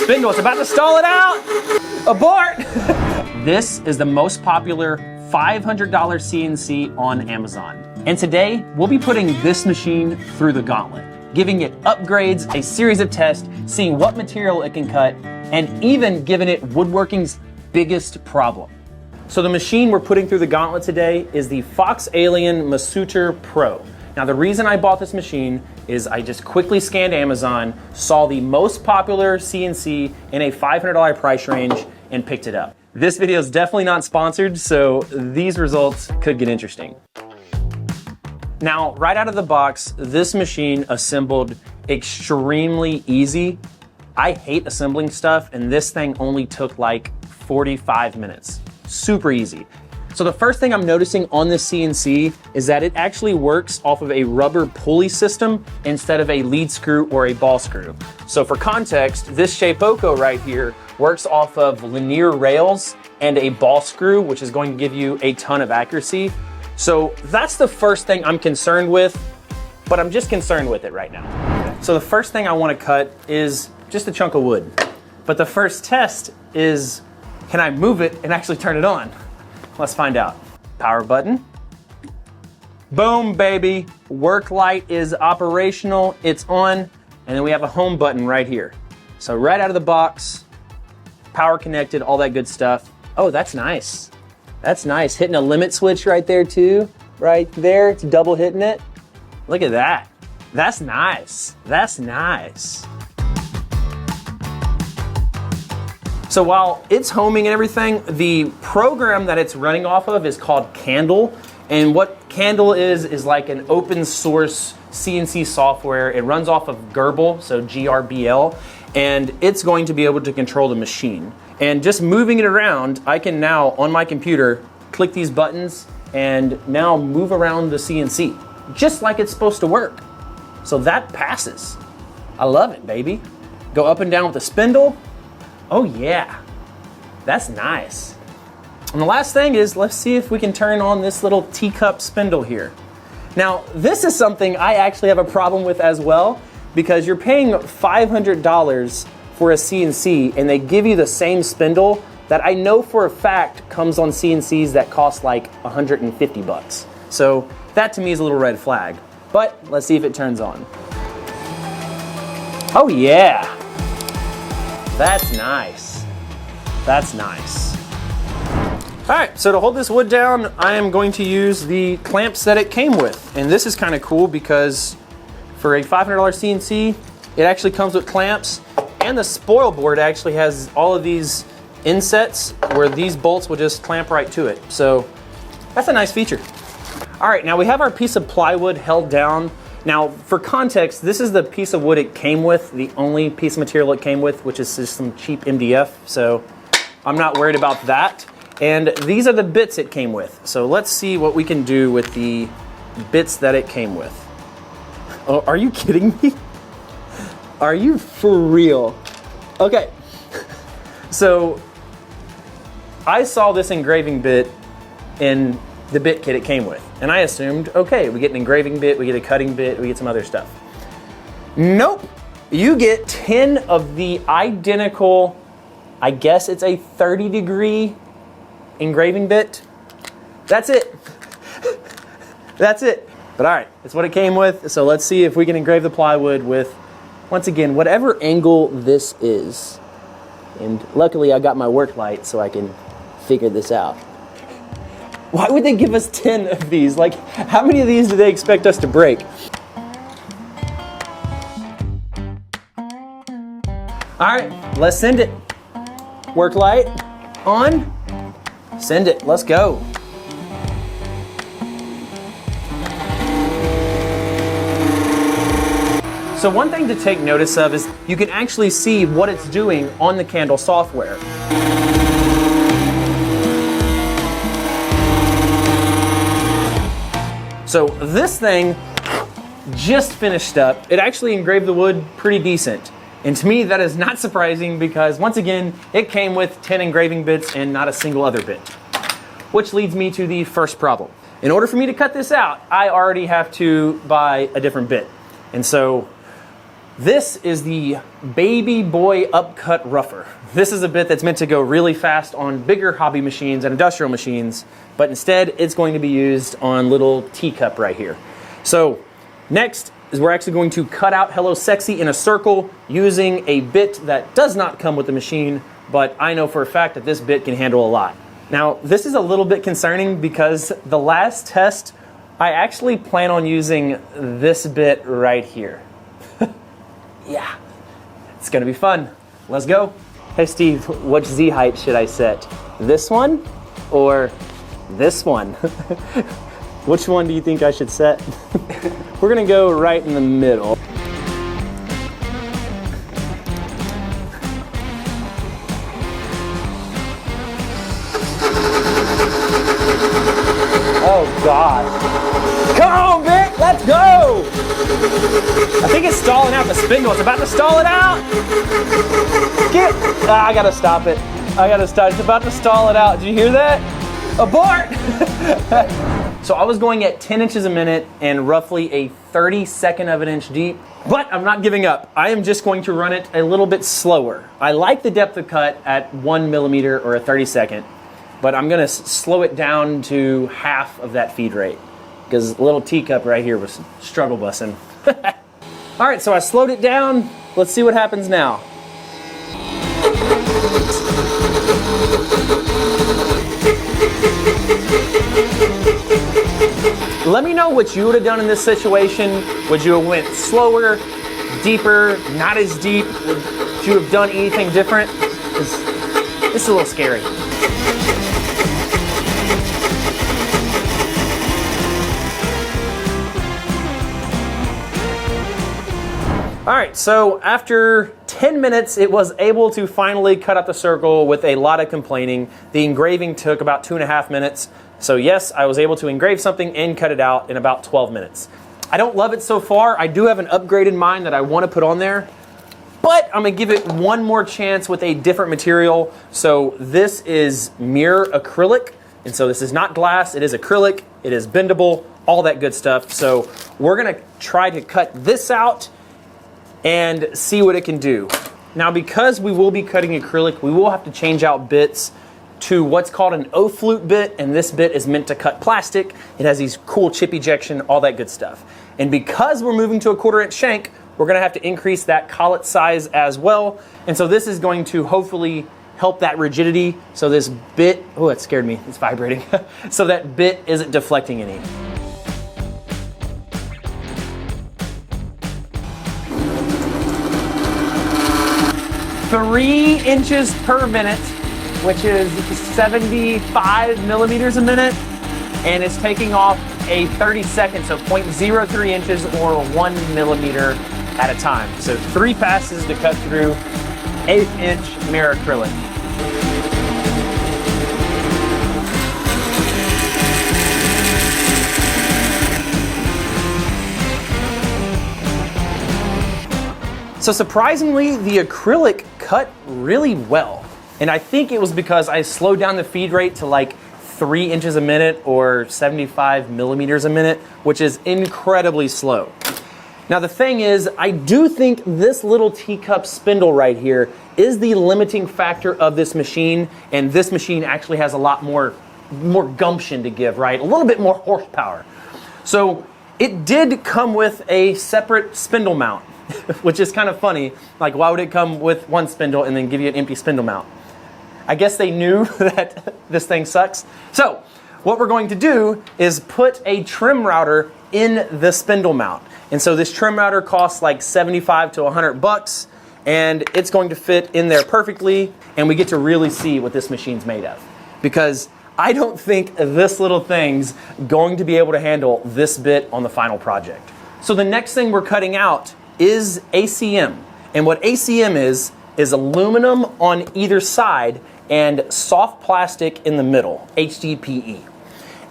Spindle, it's about to stall it out. Abort. This is the most popular $500 CNC on Amazon. And today, we'll be putting this machine through the gauntlet, giving it upgrades, a series of tests, seeing what material it can cut, and even giving it woodworking's biggest problem. So the machine we're putting through the gauntlet today is the Fox Alien Masuter Pro. Now the reason I bought this machine is I just quickly scanned Amazon, saw the most popular CNC in a $500 price range, and picked it up. This video is definitely not sponsored, so these results could get interesting. Now, right out of the box, this machine assembled extremely easy. I hate assembling stuff, and this thing only took like 45 minutes. Super easy. So the first thing I'm noticing on this CNC is that it actually works off of a rubber pulley system instead of a lead screw or a ball screw. So for context, this Shapeoko right here works off of linear rails and a ball screw, which is going to give you a ton of accuracy. So that's the first thing I'm concerned with, but I'm just concerned with it right now. So the first thing I want to cut is just a chunk of wood. But the first test is, can I move it and actually turn it on? Let's find out. Power button. Boom, baby. Work light is operational, it's on. And then we have a home button right here. So right out of the box, power connected, all that good stuff. Oh, that's nice. That's nice. Hitting a limit switch right there too. Right there, it's double hitting it. Look at that. That's nice. That's nice. So while it's homing and everything, the program that it's running off of is called Candle. And what Candle is like an open source CNC software. It runs off of Gerbil, so GRBL, and it's going to be able to control the machine. And just moving it around, I can now, on my computer, click these buttons and now move around the CNC, just like it's supposed to work. So that passes. I love it, baby. Go up and down with the spindle. Oh yeah, that's nice. And the last thing is, let's see if we can turn on this little teacup spindle here. Now, this is something I actually have a problem with as well, because you're paying $500 for a CNC and they give you the same spindle that I know for a fact comes on CNCs that cost like 150 bucks. So that to me is a little red flag, but let's see if it turns on. Oh yeah. That's nice. That's nice. All right, so to hold this wood down, I am going to use the clamps that it came with. And this is kind of cool because for a $500 CNC, it actually comes with clamps, and the spoil board actually has all of these insets where these bolts will just clamp right to it. So that's a nice feature. All right, now we have our piece of plywood held down. Now, for context, this is the piece of wood it came with, the only piece of material it came with, which is just some cheap MDF, so I'm not worried about that. And these are the bits it came with. So let's see what we can do with the bits that it came with. Oh, are you kidding me? Are you for real? Okay, so I saw this engraving bit in the bit kit it came with. And I assumed, okay, we get an engraving bit, we get a cutting bit, we get some other stuff. Nope, you get 10 of the identical, I guess it's a 30-degree engraving bit. That's it. That's it. But all right, that's what it came with. So let's see if we can engrave the plywood with, once again, whatever angle this is. And luckily I got my work light so I can figure this out. Why would they give us 10 of these? Like, how many of these do they expect us to break? All right, let's send it. Work light on, send it, let's go. So one thing to take notice of is you can actually see what it's doing on the Candle software. So this thing just finished up. It actually engraved the wood pretty decent. And to me, that is not surprising because once again, it came with 10 engraving bits and not a single other bit. Which leads me to the first problem. In order for me to cut this out, I already have to buy a different bit. And so This is the Baby Boy Upcut Rougher. This is a bit that's meant to go really fast on bigger hobby machines and industrial machines, but instead it's going to be used on little teacup right here. So next is we're actually going to cut out Hello Sexy in a circle using a bit that does not come with the machine, but I know for a fact that this bit can handle a lot. Now, this is a little bit concerning because the last test, I actually plan on using this bit right here. Yeah, it's gonna be fun. Let's go. Hey Steve, what Z height should I set? This one or this one? Which one do you think I should set? We're gonna go right in the middle. Oh God. Come on, Vic, let's go! I think it's stalling out the spindle. It's about to stall it out. I gotta stop it. I gotta stop. It's about to stall it out. Did you hear that? Abort! So I was going at 10 inches a minute and roughly a 32nd of an inch deep, but I'm not giving up. I am just going to run it a little bit slower. I like the depth of cut at 1 millimeter or a 32nd, but I'm gonna slow it down to half of that feed rate because the little teacup right here was struggle bussing. All right, so I slowed it down. Let's see what happens now. Let me know what you would have done in this situation. Would you have went slower, deeper, not as deep? Would you have done anything different? Because this is a little scary. All right, so after 10 minutes, it was able to finally cut out the circle with a lot of complaining. The engraving took about 2.5 minutes. So yes, I was able to engrave something and cut it out in about 12 minutes. I don't love it so far. I do have an upgrade in mind that I want to put on there, but I'm gonna give it one more chance with a different material. So this is mirror acrylic. And so this is not glass, it is acrylic, it is bendable, all that good stuff. So we're gonna try to cut this out and see what it can do. Now, because we will be cutting acrylic, we will have to change out bits to what's called an O-flute bit, and this bit is meant to cut plastic. It has these cool chip ejection, all that good stuff. And because we're moving to a 1/4 inch shank, we're gonna have to increase that collet size as well. And so this is going to hopefully help that rigidity. So this bit, oh, it scared me, it's vibrating. So that bit isn't deflecting any. Three inches per minute, which is 75 millimeters a minute, and it's taking off a 32nd, so 0.03 inches or 1 millimeter at a time. So 3 passes to cut through 1/8 inch mirror acrylic. So surprisingly, the acrylic cut really well. And I think it was because I slowed down the feed rate to like 3 inches a minute or 75 millimeters a minute, which is incredibly slow. Now the thing is, I do think this little teacup spindle right here is the limiting factor of this machine, and this machine actually has a lot more gumption to give, right? A little bit more horsepower. So it did come with a separate spindle mount, which is kind of funny. Like, why would it come with one spindle and then give you an empty spindle mount? I guess they knew that this thing sucks. So what we're going to do is put a trim router in the spindle mount. And so this trim router costs like 75 to 100 bucks, and it's going to fit in there perfectly, and we get to really see what this machine's made of. Because I don't think this little thing's going to be able to handle this bit on the final project. So the next thing we're cutting out is ACM. And what ACM is aluminum on either side and soft plastic in the middle, HDPE.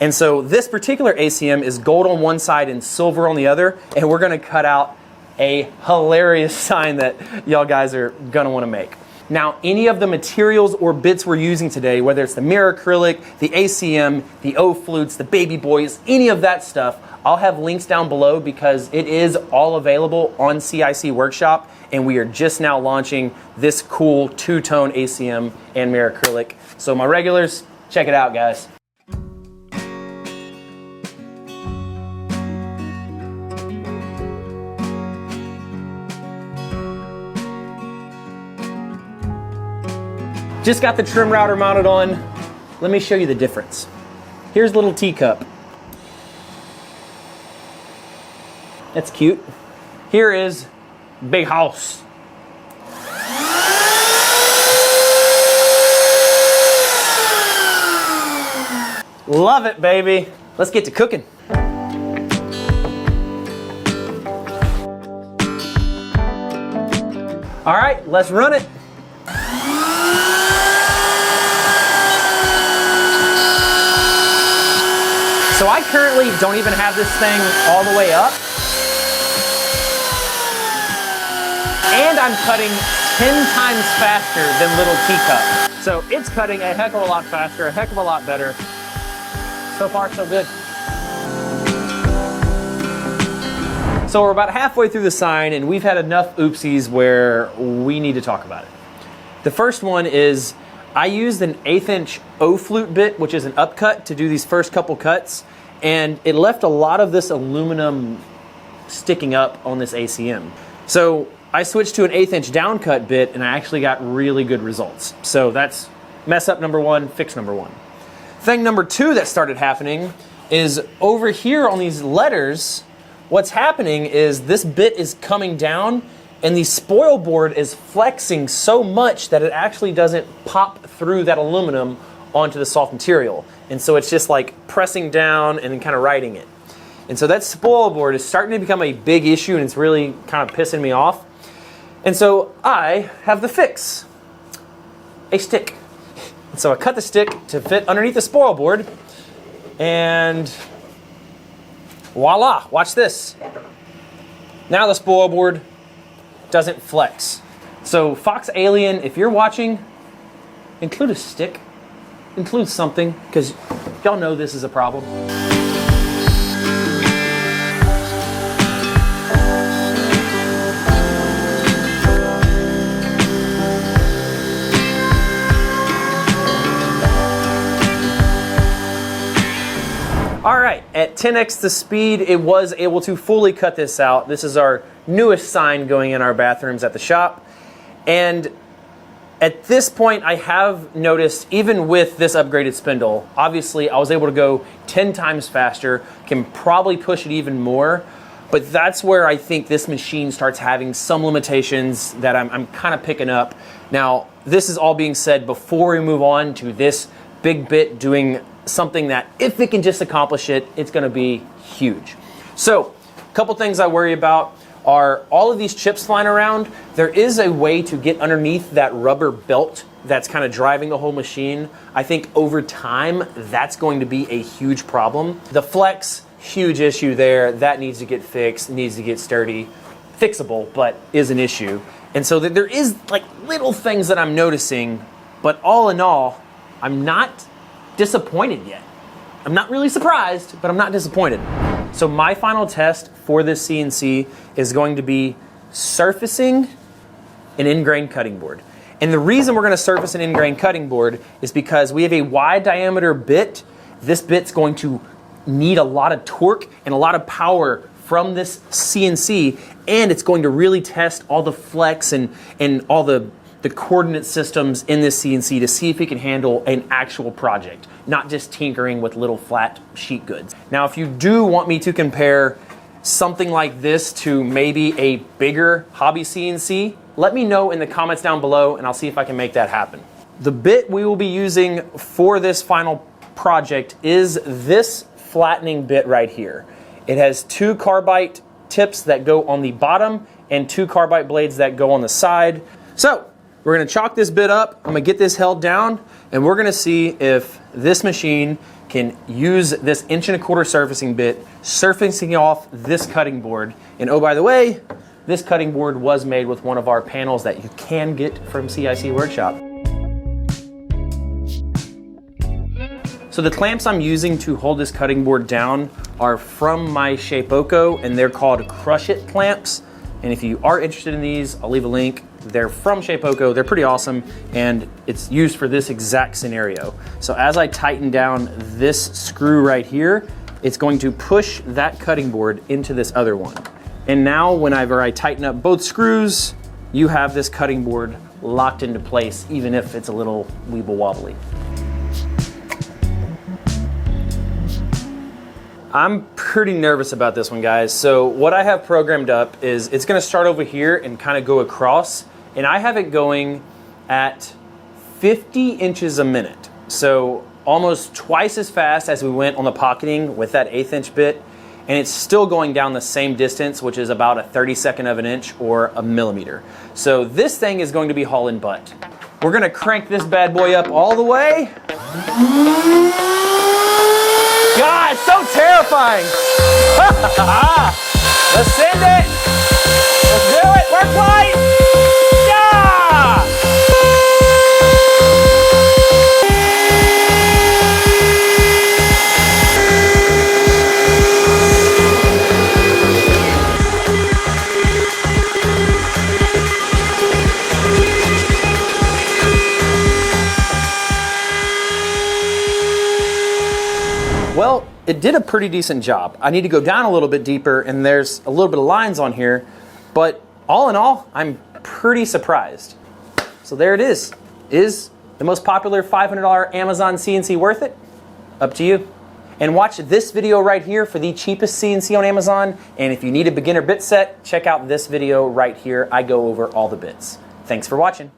And so this particular ACM is gold on one side and silver on the other, and we're gonna cut out a hilarious sign that y'all guys are gonna wanna make. Now, any of the materials or bits we're using today, whether it's the mirror acrylic, the ACM, the O-flutes, the baby boys, any of that stuff, I'll have links down below because it is all available on CIC Workshop, and we are just now launching this cool two-tone ACM and mirror acrylic. So my regulars, check it out, guys. Just got the trim router mounted on. Let me show you the difference. Here's a little teacup. That's cute. Here is big house. Love it, baby. Let's get to cooking. All right, let's run it. So I currently don't even have this thing all the way up. And I'm cutting 10 times faster than little teacup. So it's cutting a heck of a lot faster, a heck of a lot better. So far, so good. So we're about halfway through the sign, and we've had enough oopsies where we need to talk about it. The first one is I used an 1/8 inch O-flute bit, which is an upcut, to do these first couple cuts, and it left a lot of this aluminum sticking up on this ACM. So I switched to an 1/8 inch downcut bit, and I actually got really good results. So that's mess up number one, fix number one. Thing number two that started happening is over here on these letters, what's happening is this bit is coming down and the spoil board is flexing so much that it actually doesn't pop through that aluminum onto the soft material. And so it's just like pressing down and then kind of riding it. And so that spoil board is starting to become a big issue, and it's really kind of pissing me off. And so I have the fix, a stick. And so I cut the stick to fit underneath the spoil board, and voila, watch this. Now the spoil board doesn't flex. So Fox Alien, if you're watching, include a stick, include something, because y'all know this is a problem. All right, at 10x the speed, it was able to fully cut this out. This is our newest sign going in our bathrooms at the shop. And at this point, I have noticed, even with this upgraded spindle, obviously I was able to go 10 times faster, can probably push it even more, but that's where I think this machine starts having some limitations that I'm kind of picking up. Now, this is all being said before we move on to this big bit doing something that, if it can just accomplish it, it's going to be huge. So a couple things I worry about are all of these chips flying around. There is a way to get underneath that rubber belt that's kind of driving the whole machine. I think over time that's going to be a huge problem. The flex, huge issue there. That needs to get fixed, needs to get sturdy. Fixable, but is an issue. And so there is like little things that I'm noticing, but all in all, I'm not disappointed yet. I'm not really surprised, but I'm not disappointed. So my final test for this CNC is going to be surfacing an in-grain cutting board. And the reason we're going to surface an in-grain cutting board is because we have a wide diameter bit. This bit's going to need a lot of torque and a lot of power from this CNC, and it's going to really test all the flex and all the coordinate systems in this CNC to see if it can handle an actual project, not just tinkering with little flat sheet goods. Now, if you do want me to compare something like this to maybe a bigger hobby CNC, let me know in the comments down below and I'll see if I can make that happen. The bit we will be using for this final project is this flattening bit right here. It has 2 carbide tips that go on the bottom and 2 carbide blades that go on the side. So we're going to chalk this bit up, I'm going to get this held down, and we're going to see if this machine can use this 1 1/4 inch surfacing bit, surfacing off this cutting board. And oh, by the way, this cutting board was made with one of our panels that you can get from CIC Workshop. So the clamps I'm using to hold this cutting board down are from my Shapeoko, and they're called Crush It clamps. And if you are interested in these, I'll leave a link. They're from Shapeoko, they're pretty awesome, and it's used for this exact scenario. So as I tighten down this screw right here, it's going to push that cutting board into this other one. And now whenever I tighten up both screws, you have this cutting board locked into place, even if it's a little weeble wobbly. I'm pretty nervous about this one, guys. So what I have programmed up is it's gonna start over here and kind of go across, and I have it going at 50 inches a minute. So almost twice as fast as we went on the pocketing with that 1/8 inch bit, and it's still going down the same distance, which is about a 32nd of an inch or a millimeter. So this thing is going to be hauling butt. We're gonna crank this bad boy up all the way. God, it's so terrifying. Let's send it. Let's do it. Work light. Yeah. Well, it did a pretty decent job. I need to go down a little bit deeper, and there's a little bit of lines on here, but all in all, I'm pretty surprised. So there it is. Is the most popular $500 Amazon CNC worth it? Up to you. And watch this video right here for the cheapest CNC on Amazon, and if you need a beginner bit set, check out this video right here. I go over all the bits. Thanks for watching.